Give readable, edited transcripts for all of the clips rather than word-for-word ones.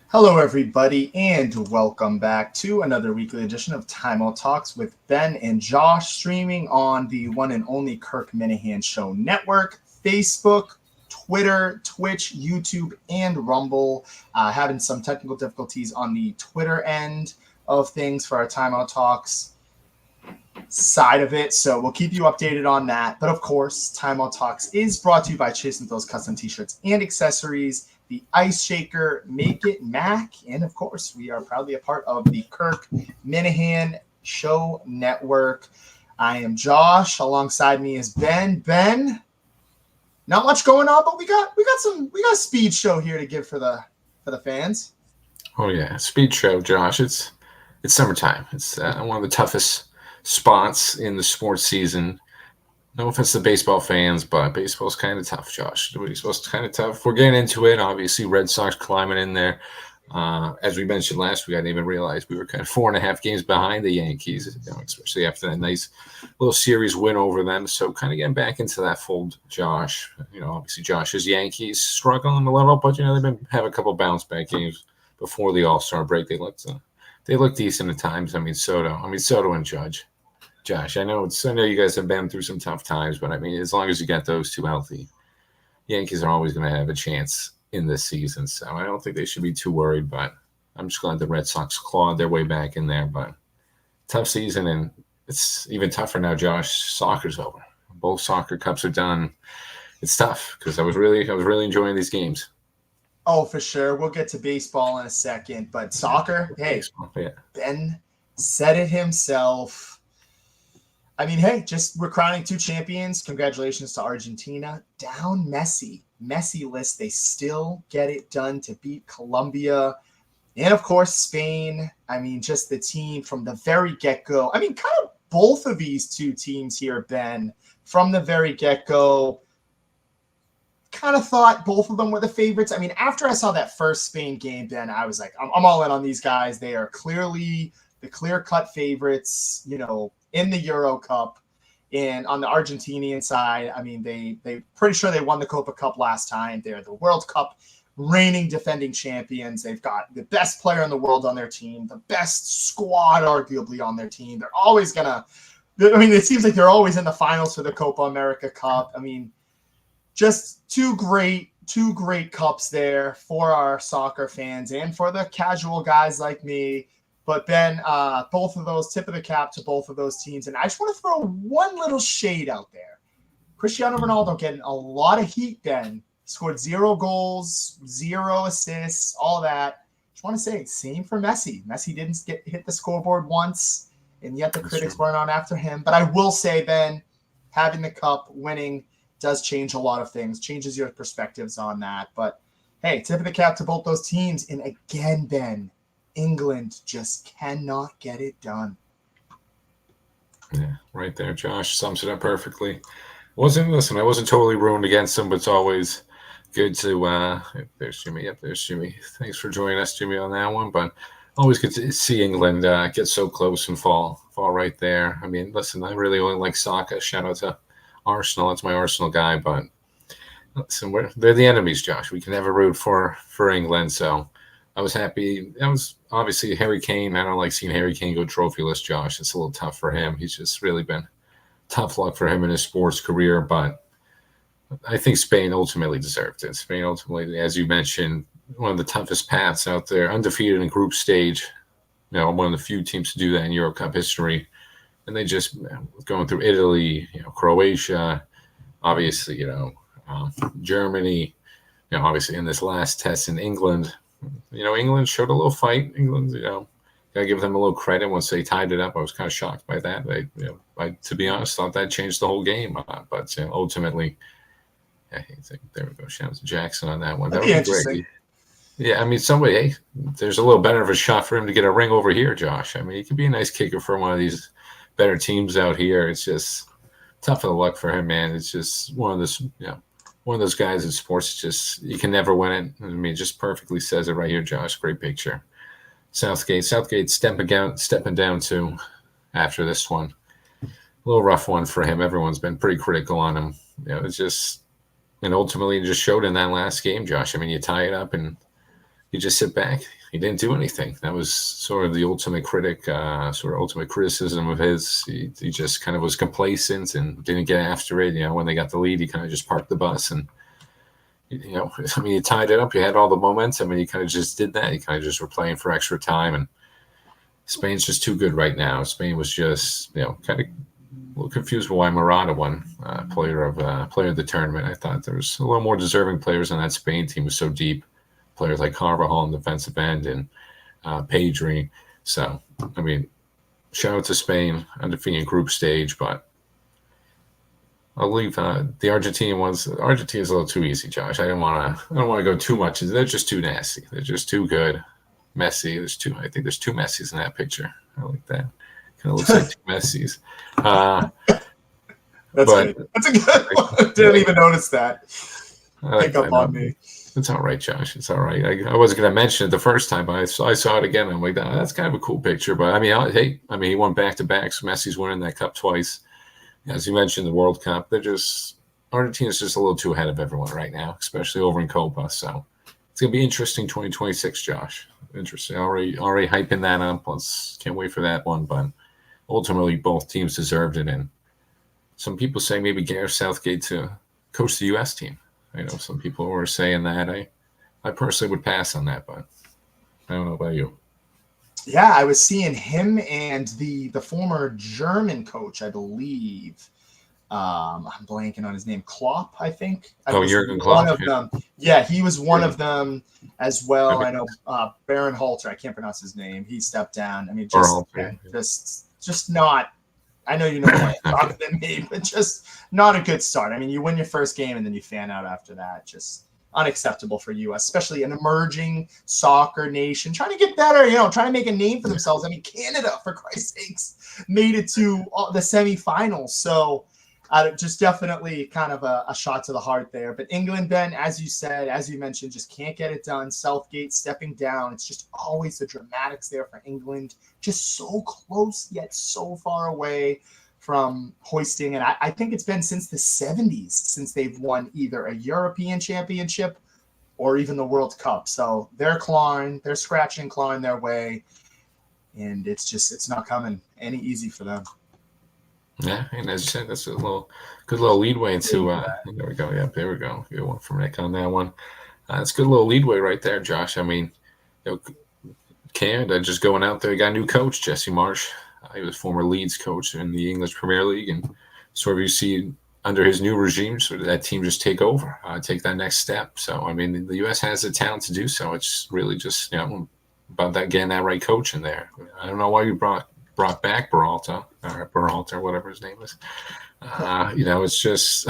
Hello, everybody, and welcome back to another weekly edition of Timeout Talks with Ben and Josh, streaming on the one and only Kirk Minahan Show Network, Facebook, Twitter, Twitch, YouTube, and Rumble. Having some technical difficulties on the Twitter end of things for our Timeout Talks side of it, so we'll keep you updated on that. But of course, Timeout Talks is brought to you by Chasing Those Custom T-shirts and accessories, the Ice Shaker, Make It Mac, and of course, we are proudly a part of the Kirk Minahan Show Network. I am Josh. Alongside me is Ben. Ben, not much going on, but we got a speed show here to give for the fans. Oh yeah, speed show, Josh. It's summertime. It's one of the toughest spots in the sports season. No offense to baseball fans, but baseball's kind of tough, Josh. Baseball's kind of tough. We're getting into it. Obviously, Red Sox climbing in there. As we mentioned last week, I didn't even realize we were kind of 4.5 games behind the Yankees, especially after that nice little series win over them. So kind of getting back into that fold, Josh. Obviously, Josh's Yankees struggling a little, but they have a couple bounce back games before the All-Star break. They look decent at times. Soto and Judge. Josh, I know you guys have been through some tough times, but as long as you got those two healthy, Yankees are always going to have a chance in this season. So I don't think they should be too worried, but I'm just glad the Red Sox clawed their way back in there. But tough season, and it's even tougher now, Josh. Soccer's over. Both soccer cups are done. It's tough because I was really enjoying these games. Oh, for sure. We'll get to baseball in a second, but soccer, hey, baseball, yeah. Ben said it himself. We're crowning 2 champions. Congratulations to Argentina. Down Messi list. They still get it done to beat Colombia. And, of course, Spain. Just the team from the very get-go. Kind of both of these two teams here, Ben, from the very get-go, kind of thought both of them were the favorites. After I saw that first Spain game, Ben, I was like, I'm all in on these guys. They are clearly the clear-cut favorites, in the Euro Cup. And on the Argentinian side, they pretty sure they won the Copa Cup last time. They're the World Cup reigning defending champions. They've got the best player in the world on their team, the best squad arguably on their team. They're always it seems like they're always in the finals for the Copa America Cup. Just two great cups there for our soccer fans and for the casual guys like me. But Ben, both of those, tip of the cap to both of those teams. And I just want to throw one little shade out there. Cristiano Ronaldo getting a lot of heat, Ben. Scored 0 goals, 0 assists, all that. Just want to say, same for Messi. Messi didn't hit the scoreboard once, and yet the critics weren't on after him. But I will say, Ben, having the cup, winning, does change a lot of things, changes your perspectives on that. But, hey, tip of the cap to both those teams. And again, Ben, England just cannot get it done. Yeah, right there. Josh sums it up perfectly. I wasn't totally ruined against them, but it's always good to there's Jimmy. Yep, there's Jimmy. Thanks for joining us, Jimmy, on that one. But always good to see England get so close and fall right there. I really only like soccer. Shout out to Arsenal. That's my Arsenal guy. But listen, they're the enemies, Josh. We can never root for England, so I was happy. That was obviously Harry Kane. I don't like seeing Harry Kane go trophyless, Josh. It's a little tough for him. He's just really been tough luck for him in his sports career. But I think Spain ultimately deserved it. Spain ultimately, as you mentioned, one of the toughest paths out there, undefeated in group stage. One of the few teams to do that in Euro Cup history. And they just going through Italy, Croatia, obviously, Germany, obviously in this last test in England. England showed a little fight. England, gotta give them a little credit once they tied it up. I was kind of shocked by that. To be honest, thought that changed the whole game. But ultimately, there we go. Shout out to Jackson on that one. That would be great. Yeah, there's a little better of a shot for him to get a ring over here, Josh. He could be a nice kicker for one of these better teams out here. It's just tough of luck for him, man. It's just one of those guys in sports. It's just you can never win it. It just perfectly says it right here, Josh. Great picture. Southgate stepping down too after this one. A little rough one for him. Everyone's been pretty critical on him. It's just, and ultimately just showed in that last game, Josh. You tie it up and you just sit back. he didn't do anything. That was sort of the ultimate critic, sort of ultimate criticism of his. He just kind of was complacent and didn't get after it. When they got the lead, he kind of just parked the bus and, I mean, you tied it up. You had all the momentum, and you kind of just did that. You kind of just were playing for extra time, and Spain's just too good right now. Spain was just, kind of a little confused with why Morata won player of the tournament. I thought there was a little more deserving players on that Spain team. Was so deep. Players like Carvajal in the defensive end and Pedri. So, I mean, shout out to Spain, undefeated group stage, but I'll leave the Argentine ones. Argentina's a little too easy, Josh. I don't want to go too much. They're just too nasty. They're just too good. Messi. I think there's two Messis in that picture. I like that. Kind of looks like two Messis. That's good. That's a good one. Didn't even notice that. Pick up on me. It's all right, Josh. It's all right. I wasn't going to mention it the first time, but I saw it again. I'm like, that's kind of a cool picture. But I mean, he won back-to-back. So Messi's winning that cup twice. As you mentioned, the World Cup. Argentina's just a little too ahead of everyone right now, especially over in Copa. So it's going to be interesting 2026, Josh. Interesting. Already hyping that up. Can't wait for that one. But ultimately, both teams deserved it. And some people say maybe Gareth Southgate to coach the U.S. team. I know some people were saying that. I personally would pass on that, but I don't know about you. Yeah, I was seeing him and the former German coach, I believe. I'm blanking on his name. Klopp, I think. Jurgen Klopp. One of them. Yeah, he was one of them as well. I know Baron Halter. I can't pronounce his name. He stepped down. I mean, just not. I know you know more about than me, but just not a good start. I mean, you win your first game and then you fan out after that. Just unacceptable for U.S., especially an emerging soccer nation trying to get better, trying to make a name for themselves. I mean, Canada, for Christ's sakes, made it to the semifinals. So just definitely kind of a shot to the heart there. But England, Ben, as you mentioned, just can't get it done. Southgate stepping down. It's just always the dramatics there for England. Just so close, yet so far away from hoisting. And I think it's been since the 70s since they've won either a European championship or even the World Cup. So they're scratching and clawing their way. And it's not coming any easy for them. Yeah, and as you said, that's good little leadway into. There we go. Yeah, there we go. Good one from Nick on that one. That's a good little leadway right there, Josh. I mean, Canada just going out there. Got a new coach, Jesse Marsh. He was former Leeds coach in the English Premier League, and sort of you see under his new regime, sort of that team just take over, take that next step. So I mean, the U.S. has the talent to do so. It's really just about that getting that right coach in there. I don't know why you brought back Peralta, whatever his name is. It's just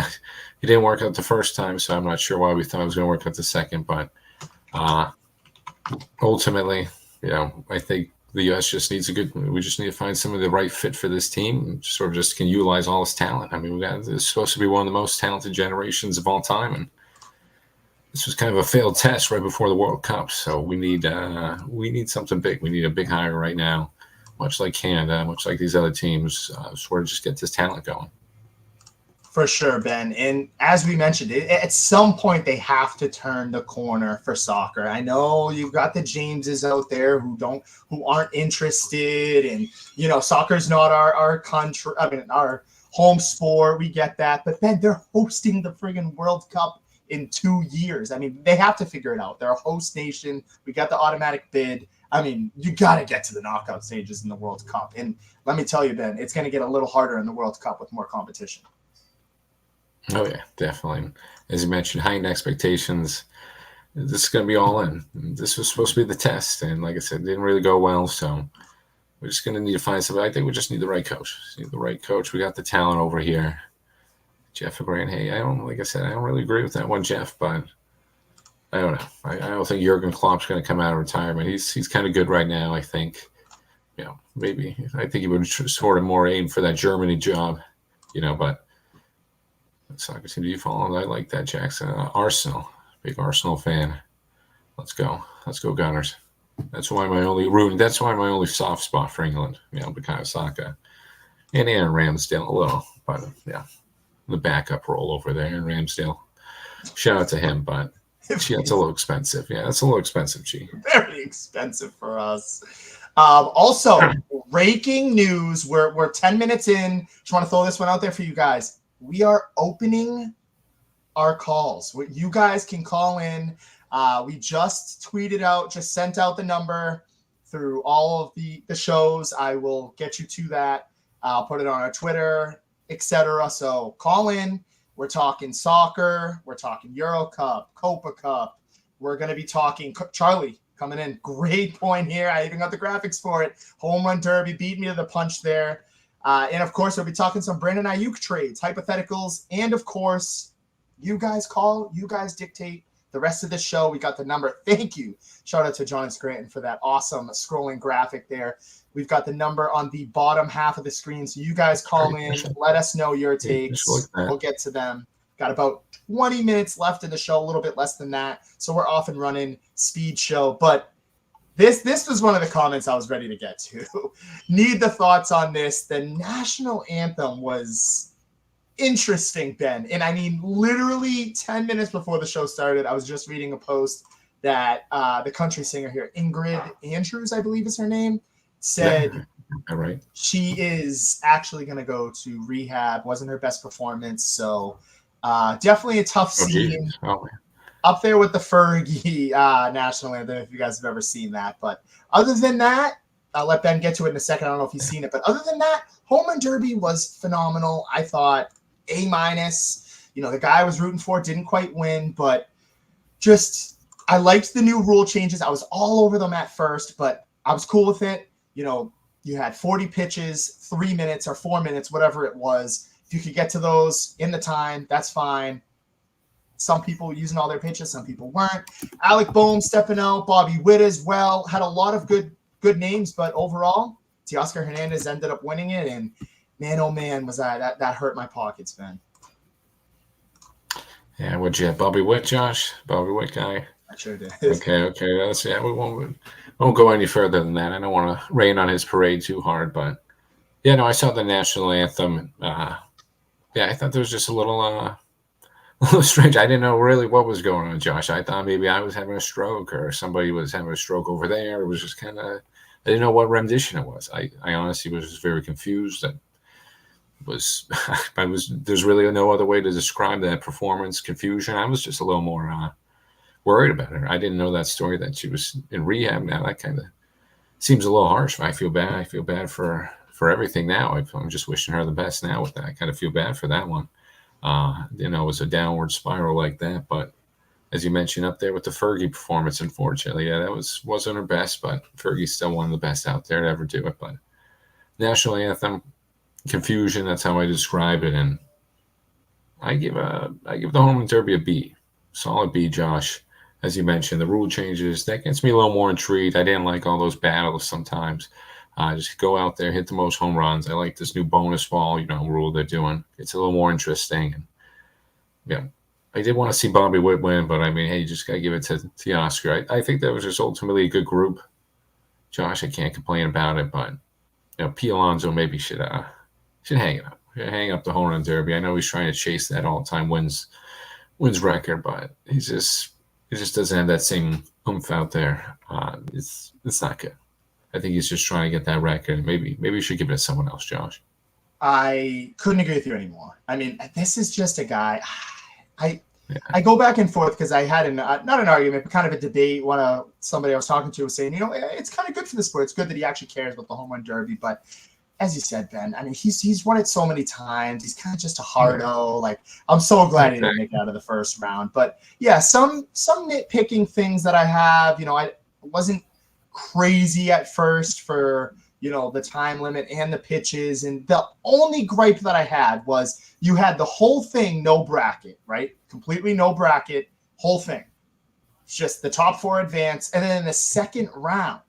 he didn't work out the first time, so I'm not sure why we thought it was going to work out the second. But ultimately, I think the U.S. just needs we just need to find some of the right fit for this team, sort of just can utilize all this talent. I mean, it's supposed to be one of the most talented generations of all time, and this was kind of a failed test right before the World Cup. So we need something big. We need a big hire right now. Much like Canada, much like these other teams, sort of just get this talent going. For sure, Ben. And as we mentioned, at some point they have to turn the corner for soccer. I know you've got the Jameses out there who aren't interested, and soccer's not our country. I mean, our home sport. We get that, but Ben, they're hosting the friggin' World Cup in 2 years. I mean, they have to figure it out. They're a host nation. We got the automatic bid. I mean, you got to get to the knockout stages in the World Cup. And let me tell you, Ben, it's going to get a little harder in the World Cup with more competition. Oh, yeah, definitely. As you mentioned, heightened expectations. This is going to be all in. This was supposed to be the test. And like I said, it didn't really go well. So we're just going to need to find somebody. I think we just need the right coach. We got the talent over here. Jeff Grant. Hey, I don't really agree with that one, Jeff, but I don't know. I don't think Jurgen Klopp's going to come out of retirement. He's kind of good right now, I think. Maybe. I think he would sort of more aim for that Germany job, but soccer team, do you follow? I like that, Jackson. Arsenal. Big Arsenal fan. Let's go. Let's go, Gunners. That's why my only soft spot for England, Bukayo Saka. And Aaron Ramsdale a little, but yeah. The backup role over there in Ramsdale. Shout out to him, but Gee, that's a little expensive. Yeah, that's a little expensive, G. Very expensive for us. Also, breaking news. We're 10 minutes in. Just want to throw this one out there for you guys. We are opening our calls. You guys can call in. We just tweeted out, just sent out the number through all of the shows. I will get you to that. I'll put it on our Twitter, etc. So call in. We're talking soccer. We're talking Euro Cup, Copa Cup. We're going to be talking Charlie coming in. Great point here. I even got the graphics for it. Home run derby. Beat me to the punch there. And, of course, we'll be talking some Brandon Ayuk trades, hypotheticals. And, of course, you guys call. You guys dictate the rest of the show. We got the number. Thank you. Shout out to John Scranton for that awesome scrolling graphic there. We've got the number on the bottom half of the screen. So you guys call in. Let us know your takes. We'll get to them. Got about 20 minutes left in the show, a little bit less than that. So we're off and running, speed show. But this was one of the comments I was ready to get to. Need the thoughts on this. The national anthem was interesting, Ben. And I mean, literally 10 minutes before the show started, I was just reading a post that the country singer here, Ingrid Andrews, I believe is her name, said right. She is actually going to go to rehab. Wasn't her best performance. So definitely a tough scene. Up there with the Fergie national anthem, if you guys have ever seen that. But other than that, I'll let Ben get to it in a second. I don't know if he's seen it. But other than that, home run derby was phenomenal. I thought A-. The guy I was rooting for didn't quite win. But just I liked the new rule changes. I was all over them at first, but I was cool with it. You had 40 pitches, 3 minutes or 4 minutes, whatever it was. If you could get to those in the time, that's fine. Some people using all their pitches, some people weren't. Alec Boehm stepping out, Bobby Witt as well. Had a lot of good names, but overall, Teoscar Hernandez ended up winning it. And man, oh man, was that hurt my pockets, man. Yeah, what'd you have? Bobby Witt, Josh? Bobby Witt guy? I sure did. Okay. We won't go any further than that. I don't want to rain on his parade too hard, but yeah, no, I saw the national anthem. I thought there was just a little strange. I didn't know really what was going on, Josh. I thought maybe I was having a stroke or somebody was having a stroke over there. It was just kind of, I didn't know what rendition it was. I honestly was just very confused. There's really no other way to describe that performance, confusion. I was just a little more worried about her. I didn't know that story that she was in rehab now. That kind of seems a little harsh. I feel bad. I feel bad for everything now. I'm just wishing her the best now with that. I kind of feel bad for that one. It was a downward spiral like that. But as you mentioned up there with the Fergie performance, unfortunately, that wasn't her best, but Fergie's still one of the best out there to ever do it. But national anthem, confusion, that's how I describe it. And I give the home run derby a B. Solid B, Josh. As you mentioned, the rule changes, that gets me a little more intrigued. I didn't like all those battles sometimes. Just go out there, hit the most home runs. I like this new bonus ball, rule they're doing. It's a little more interesting. And yeah, I did want to see Bobby Witt win, but I mean, hey, you just got to give it to Oscar. I think that was just ultimately a good group. Josh, I can't complain about it, but P. Alonso maybe should hang it up. Hang up the home run derby. I know he's trying to chase that all-time wins record, but he just doesn't have that same oomph out there. It's not good. I think he's just trying to get that record. Maybe you should give it to someone else, Josh. I couldn't agree with you anymore. I mean, this is just a guy. I go back and forth because I had not an argument, but kind of a debate. Somebody I was talking to was saying, it's kind of good for the sport. It's good that he actually cares about the home run derby. But as you said, Ben, I mean, he's won it so many times. He's kind of just a hardo. Like, I'm so glad he didn't make it out of the first round. But yeah, some nitpicking things that I have. I wasn't crazy at first for the time limit and the pitches, and the only gripe that I had was you had the whole thing no bracket, right? Completely no bracket, whole thing. It's just the top four advance, and then in the second round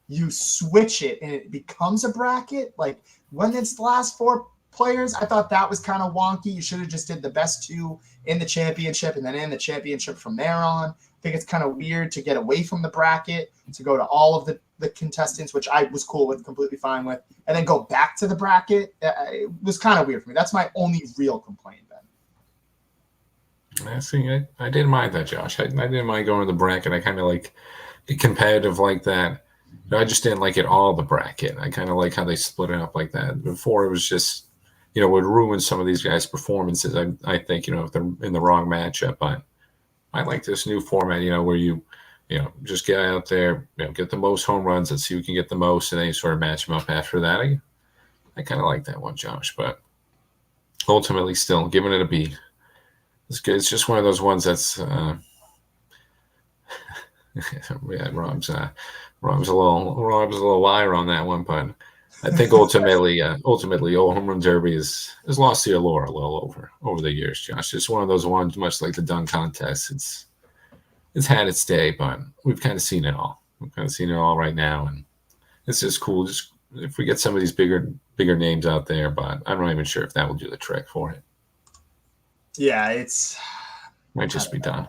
you switch it and it becomes a bracket. Like when it's the last four players, I thought that was kind of wonky. You should have just did the best two in the championship and then in the championship from there on. I think it's kind of weird to get away from the bracket, to go to all of the contestants, which I was cool with, completely fine with, and then go back to the bracket. It was kind of weird for me. That's my only real complaint, See, I didn't mind that, Josh. I didn't mind going to the bracket. I kind of like it competitive like that. I just didn't like it all the bracket. I kind of like how they split it up like that. Before it was just, would ruin some of these guys' performances. I think, if they're in the wrong matchup. But I like this new format, where you just get out there, get the most home runs and see who can get the most, and then you sort of match them up after that. I kind of like that one, Josh. But ultimately, still giving it a B. It's good. It's just one of those ones that's yeah, Rob's a little liar on that one, but I think ultimately, Old Home Run Derby has lost the allure a little over the years, Josh. It's one of those ones, much like the dunk contest. It's had its day, but we've kind of seen it all. We've kind of seen it all right now, and it's just cool. Just if we get some of these bigger names out there, but I'm not even sure if that will do the trick for it. Yeah, it's might just be done.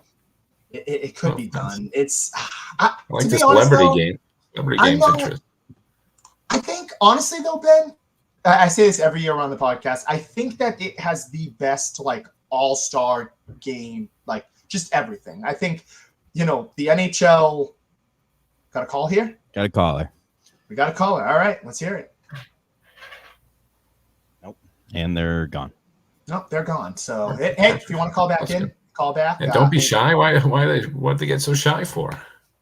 It could be done. It's I like this celebrity game. Celebrity game's interesting. I think honestly though, Ben, I say this every year on the podcast. I think that it has the best all-star game, just everything. I think the NHL got a call here. Got a caller. We got a caller. All right, let's hear it. Nope, and they're gone. Nope, they're gone. So hey, if you want to call back in, call back. Yeah, don't be shy. What they get so shy for?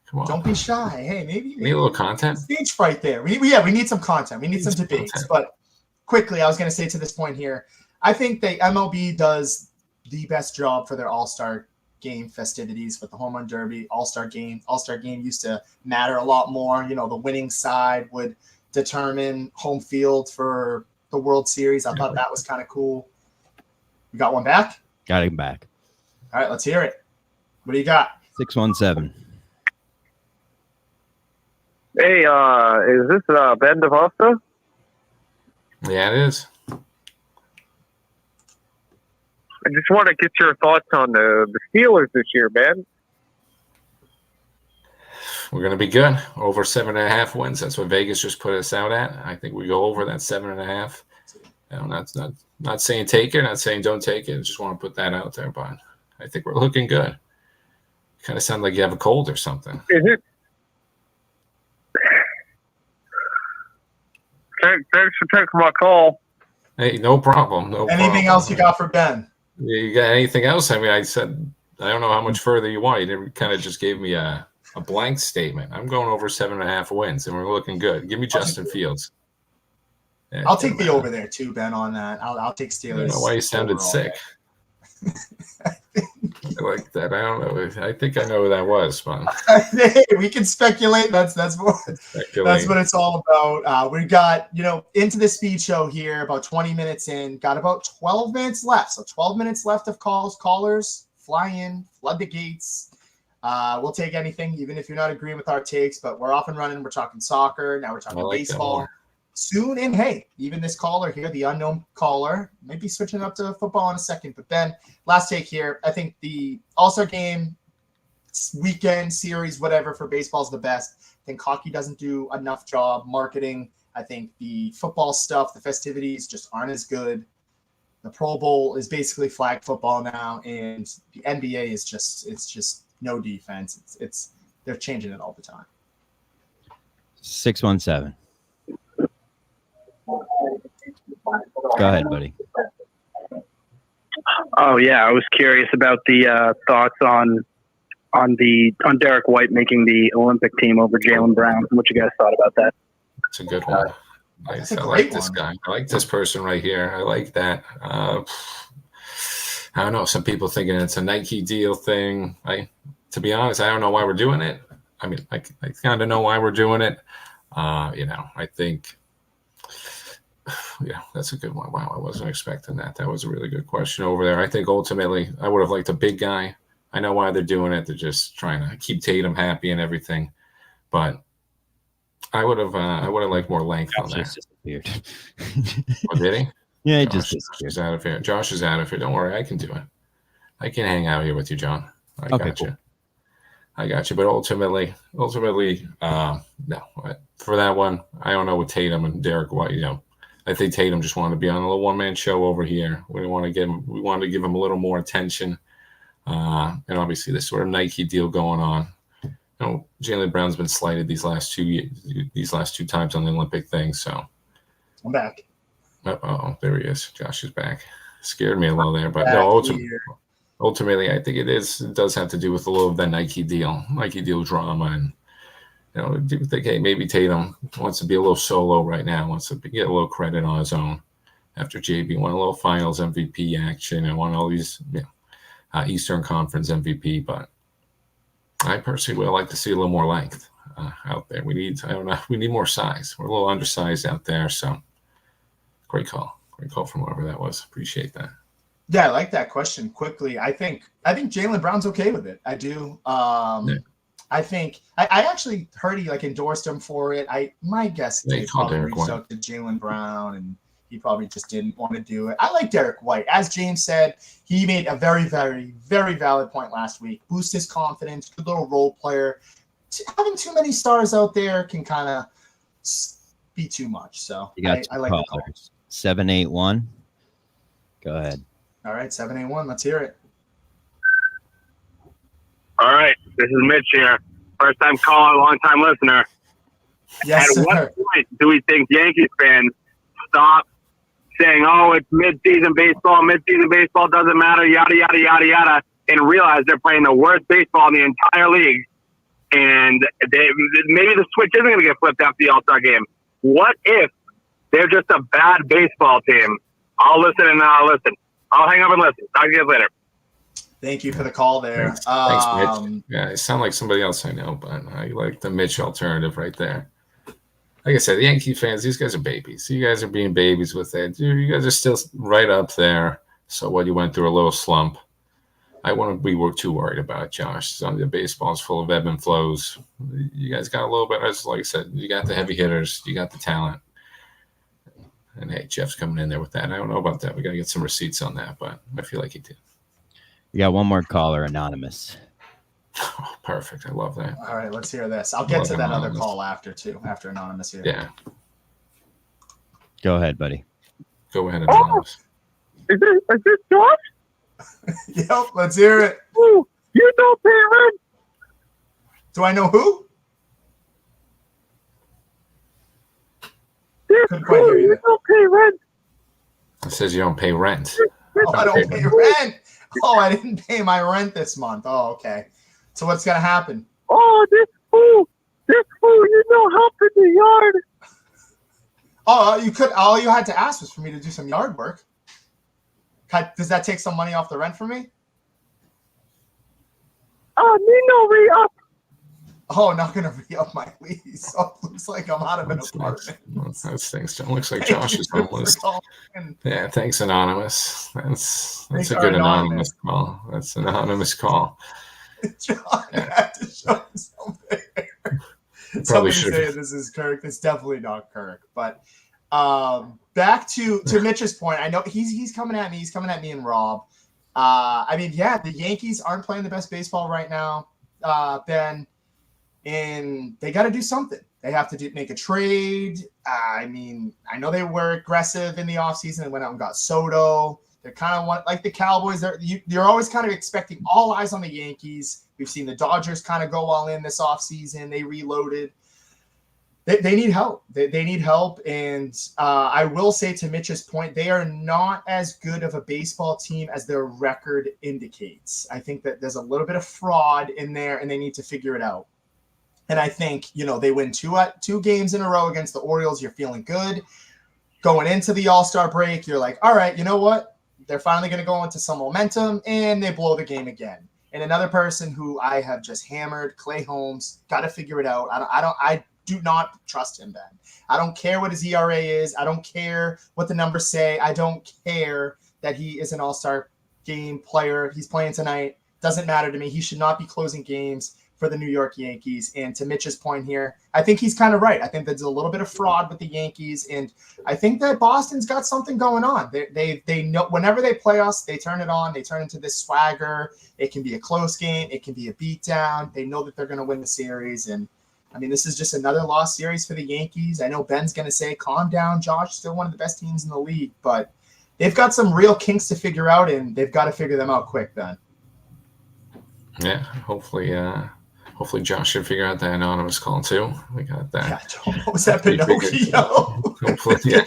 Come on. Don't be shy. Hey, maybe need a little content. Stage fright there. We need some content. We need some debates. Content. But quickly, I was going to say to this point here, I think the MLB does the best job for their All-Star Game festivities with the Home Run Derby, All-Star Game. All-Star Game used to matter a lot more. The winning side would determine home field for the World Series. I thought that was kind of cool. You got one back? Got him back. All right, let's hear it. What do you got? 617. Hey, is this Ben DeVosta? Yeah, it is. I just want to get your thoughts on the Steelers this year, man. We're going to be good. Over 7.5 wins. That's what Vegas just put us out at. I think we go over that 7.5. Not saying take it, not saying don't take it. I just want to put that out there, but I think we're looking good. You kind of sound like you have a cold or something. Is it? Thanks for taking my call. Hey, no problem. Anything else you got for Ben? You got anything else? I mean, I said I don't know how much further you want. You kind of just gave me a blank statement. I'm going over 7.5 wins, and we're looking good. Give me Justin Fields. Yeah, I'll take the over there too, Ben. On that, I'll take Steelers. I don't know why you sounded sick. I like that. I don't know. I think I know who that was, but hey, we can speculate. That's what it's all about. We got into the speed show here about 20 minutes in. Got about 12 minutes left. So 12 minutes left of calls. Callers, fly in, flood the gates. We'll take anything, even if you're not agreeing with our takes. But we're off and running. We're talking soccer now. We're talking baseball. Soon, and hey, even this caller here, the unknown caller, might be switching up to football in a second. But Ben, last take here. I think the All-Star Game, weekend series, whatever for baseball is the best. I think hockey doesn't do enough job marketing. I think the football stuff, the festivities just aren't as good. The Pro Bowl is basically flag football now, and the NBA is just no defense. It's they're changing it all the time. 617. Go ahead, buddy. Oh yeah, I was curious about the thoughts on Derek White making the Olympic team over Jaylen Brown. What you guys thought about that? It's a good one. I like this guy. I like this person right here. I like that. I don't know. Some people thinking it's a Nike deal thing. To be honest, I don't know why we're doing it. I mean, I kind of know why we're doing it. I think. Yeah, that's a good one. Wow, I wasn't expecting that. That was a really good question over there. I think ultimately I would have liked a big guy. I know why they're doing it. They're just trying to keep Tatum happy and everything. But I would have liked more length on that. Disappeared. Oh, did he? Yeah, Josh is out of here. Josh is out of here. Don't worry, I can do it. I can hang out here with you, John. I got you. But ultimately, no. For that one, I don't know with Tatum and Derek White. I think Tatum just wanted to be on a little one-man show over here. We wanted to give him a little more attention. And obviously this sort of Nike deal going on. Jaylen Brown's been slighted these last two times on the Olympic thing. So I'm back. Oh, there he is. Josh is back. Scared me a little there, but Back no. here. Ultimately, I think it does have to do with a little of that Nike deal drama, and do think, hey, maybe Tatum wants to be a little solo right now, wants to get a little credit on his own after JB won a little Finals MVP action and won all these Eastern Conference MVP, but I personally would like to see a little more length out there. We need more size. We're a little undersized out there, so great call from whoever that was. Appreciate that. Yeah, I like that question. Quickly, I think Jaylen Brown's okay with it. I do. Yeah. I think I actually heard he endorsed him for it. My guess is he probably reached out to Jaylen Brown and he probably just didn't want to do it. I like Derek White. As James said, he made a very, very, very valid point last week. Boost his confidence, good little role player. Having too many stars out there can kind of be too much. So I like the call. 781. Go ahead. All right, 781. Let's hear it. All right, this is Mitch here. First time caller, long time listener. Yes, At what point do we think Yankees fans stop saying, "Oh, it's mid-season baseball. Mid-season baseball doesn't matter." Yada yada yada yada, and realize they're playing the worst baseball in the entire league, and maybe the switch isn't going to get flipped after the All-Star game. What if they're just a bad baseball team? I'll listen and I'll listen. I'll hang up and listen. Talk to you guys later. Thank you for the call there. Thanks, Mitch. Yeah, it sounds like somebody else I know, but I like the Mitch alternative right there. Like I said, the Yankee fans, these guys are babies. You guys are being babies with it. Dude, you guys are still right up there. So what, you went through a little slump. I wouldn't be too worried about it, Josh. Some of the baseball's full of ebb and flows. You guys got a little bit, like I said, you got the heavy hitters. You got the talent. And, hey, Jeff's coming in there with that. I don't know about that. We got to get some receipts on that, but I feel like he did. You got one more caller, Anonymous. Oh, perfect. I love that. All right, let's hear this. I'll get to that other call after Anonymous here. Yeah. Go ahead, buddy. Go ahead, Anonymous. Is this Josh? Yep, let's hear it. Ooh, you don't pay rent. Do I know who? Couldn't quite hear you. You don't pay rent. It says you don't pay rent. Oh, I don't pay rent. Oh, I didn't pay my rent this month. Oh, okay. So what's gonna happen? Oh, this fool, you know, help in the yard. Oh, you could. All you had to ask was for me to do some yard work. Does that take some money off the rent for me? Nino re-up. Oh, not gonna re-up my lease. Oh, looks like I'm out of an apartment. That stinks. It looks like Josh is homeless. Yeah, thanks, Anonymous. That's a good anonymous call. That's an anonymous call. John, I had to show him something. Somebody say this is Kirk. It's definitely not Kirk. But back to Mitch's point. I know he's coming at me. He's coming at me and Rob. The Yankees aren't playing the best baseball right now, Ben. And they got to do something. They have to make a trade. I know they were aggressive in the offseason and went out and got Soto. They're kind of like the Cowboys. You're always kind of expecting all eyes on the Yankees. We've seen the Dodgers kind of go all in this offseason. They reloaded. They need help. They need help. And I will say, to Mitch's point, they are not as good of a baseball team as their record indicates. I think that there's a little bit of fraud in there, and they need to figure it out. And I think, they win two games in a row against the Orioles. You're feeling good. Going into the All-Star break, you're like, all right, you know what? They're finally going to go into some momentum, and they blow the game again. And another person who I have just hammered, Clay Holmes, got to figure it out. I do not trust him, Ben. I don't care what his ERA is. I don't care what the numbers say. I don't care that he is an All-Star game player. He's playing tonight. Doesn't matter to me. He should not be closing games for the New York Yankees. And to Mitch's point here, I think he's kind of right. I think there's a little bit of fraud with the Yankees, and I think that Boston's got something going on. They know whenever they play us, they turn it on. They turn into this swagger. It can be a close game. It can be a beatdown. They know that they're going to win the series. And this is just another lost series for the Yankees. I know Ben's going to say, calm down, Josh, still one of the best teams in the league, but they've got some real kinks to figure out, and they've got to figure them out quick, Ben. Yeah, hopefully Josh should figure out that anonymous call too. We got that. Yeah, I don't know. Was that Hopefully Pinocchio? Hopefully, yeah.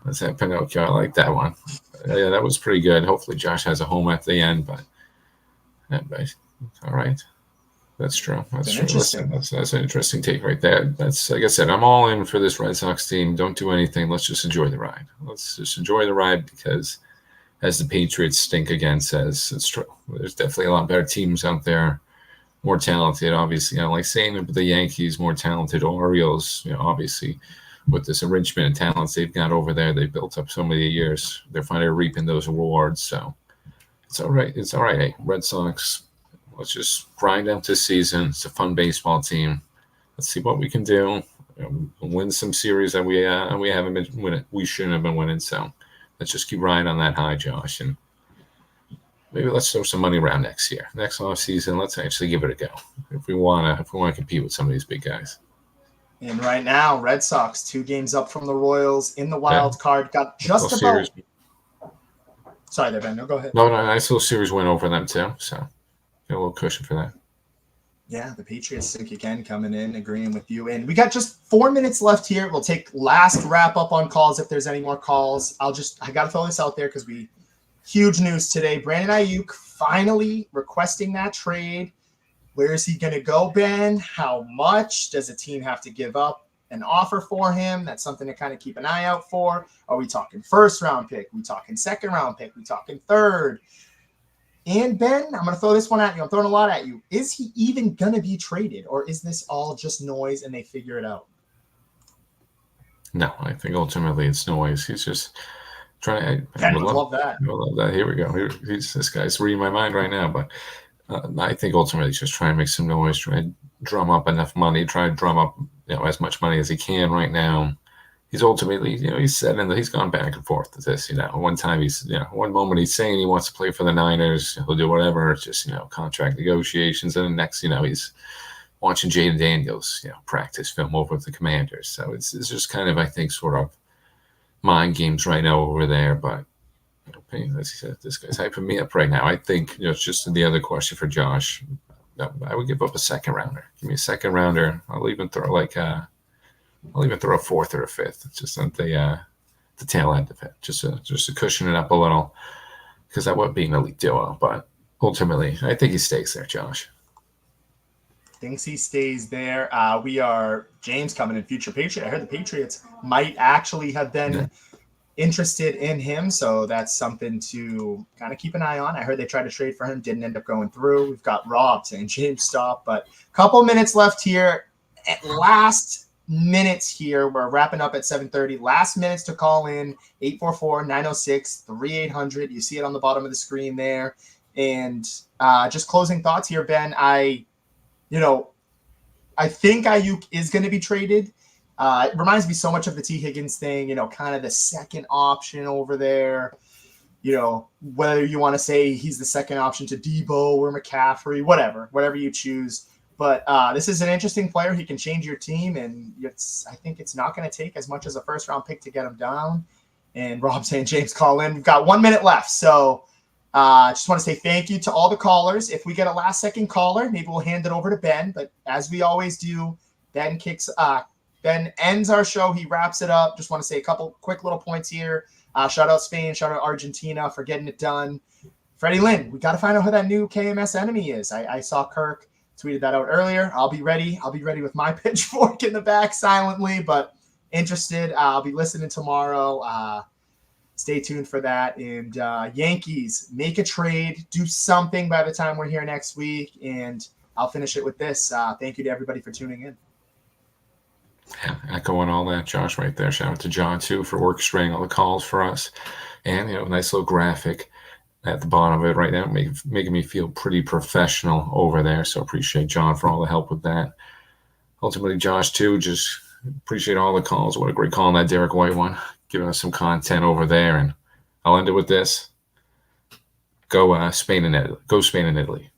That's that Pinocchio. I like that one. Yeah, that was pretty good. Hopefully Josh has a home at the end, but all right. That's true. That's true. Listen, that's an interesting take right there. That's like I said, I'm all in for this Red Sox team. Don't do anything. Let's just enjoy the ride. Let's just enjoy the ride because, as the Patriots stink again says, it's true. There's definitely a lot better teams out there, more talented. Obviously, I like saying it, but the Yankees more talented. Orioles, obviously, with this arrangement and talents they've got over there, they've built up so many years. They're finally reaping those awards. So it's all right. It's all right. Hey, Red Sox. Let's just grind out this season. It's a fun baseball team. Let's see what we can do. Win some series that we haven't been winning. We shouldn't have been winning. So let's just keep riding on that high, Josh. And maybe let's throw some money around next year. Next off season, let's actually give it a go. If we wanna compete with some of these big guys. And right now, Red Sox 2 games up from the Royals in the wild card. Got just about. Series. Sorry there, Ben. No, go ahead. No, nice little series win over them too. So. A little cushion for that. Yeah, the Patriots think again coming in, agreeing with you. And we got just 4 minutes left here. We'll take last wrap up on calls if there's any more calls. I got to throw this out there because huge news today. Brandon Ayuk finally requesting that trade. Where is he going to go, Ben? How much does a team have to give up an offer for him? That's something to kind of keep an eye out for. Are we talking first round pick? Are we talking second round pick? Are we talking third? And Ben, I'm going to throw this one at you. I'm throwing a lot at you. Is he even going to be traded, or is this all just noise and they figure it out? No, I think ultimately it's noise. He's just trying. I love that. I love that. Here we go. This guy's reading my mind right now. But I think ultimately he's just trying to make some noise, trying to drum up enough money, try to drum up as much money as he can right now. He's ultimately, he's said that he's gone back and forth with this. One time one moment he's saying he wants to play for the Niners, he'll do whatever. It's just contract negotiations, and the next he's watching Jaden Daniels practice film over with the Commanders. So it's just kind of I think sort of mind games right now over there. But as he said, this guy's hyping me up right now. I think it's just the other question for Josh. I would give up a second rounder. Give me a second rounder. I'll even throw a fourth or a fifth. It's just at the tail end of it, just to cushion it up a little, because that would be an elite duo. But ultimately, I think he stays there, Josh. Thinks he stays there. We are James coming in, future Patriot. I heard the Patriots might actually have been interested in him, so that's something to kind of keep an eye on. I heard they tried to trade for him, didn't end up going through. We've got Rob saying James stop, but a couple minutes left here. At last minutes here. We're wrapping up at 7:30. Last minutes to call in 844-906-3800. You see it on the bottom of the screen there. And just closing thoughts here, Ben. I think Ayuk is going to be traded. It reminds me so much of the T. Higgins thing, kind of the second option over there. Whether you want to say he's the second option to Debo or McCaffrey, whatever you choose. But this is an interesting player. He can change your team, and I think it's not going to take as much as a first-round pick to get him down. And Rob saying, James, call in. We've got 1 minute left. So just want to say thank you to all the callers. If we get a last-second caller, maybe we'll hand it over to Ben. But as we always do, Ben ends our show. He wraps it up. Just want to say a couple quick little points here. Shout out Spain. Shout out Argentina for getting it done. Freddie Lynn, we got to find out who that new KMS enemy is. I saw Kirk tweeted that out earlier. I'll be ready with my pitchfork in the back silently, but interested. I'll be listening tomorrow. Stay tuned for that. And Yankees, make a trade, do something by the time we're here next week. And I'll finish it with this. Thank you to everybody for tuning in. Yeah, echoing all that, Josh, right there. Shout out to John, too, for orchestrating all the calls for us. And, nice little graphic at the bottom of it right now, making me feel pretty professional over there. So appreciate John for all the help with that. Ultimately, Josh, too, just appreciate all the calls. What a great call on that Derek White one, giving us some content over there. And I'll end it with this. Go Spain and Italy.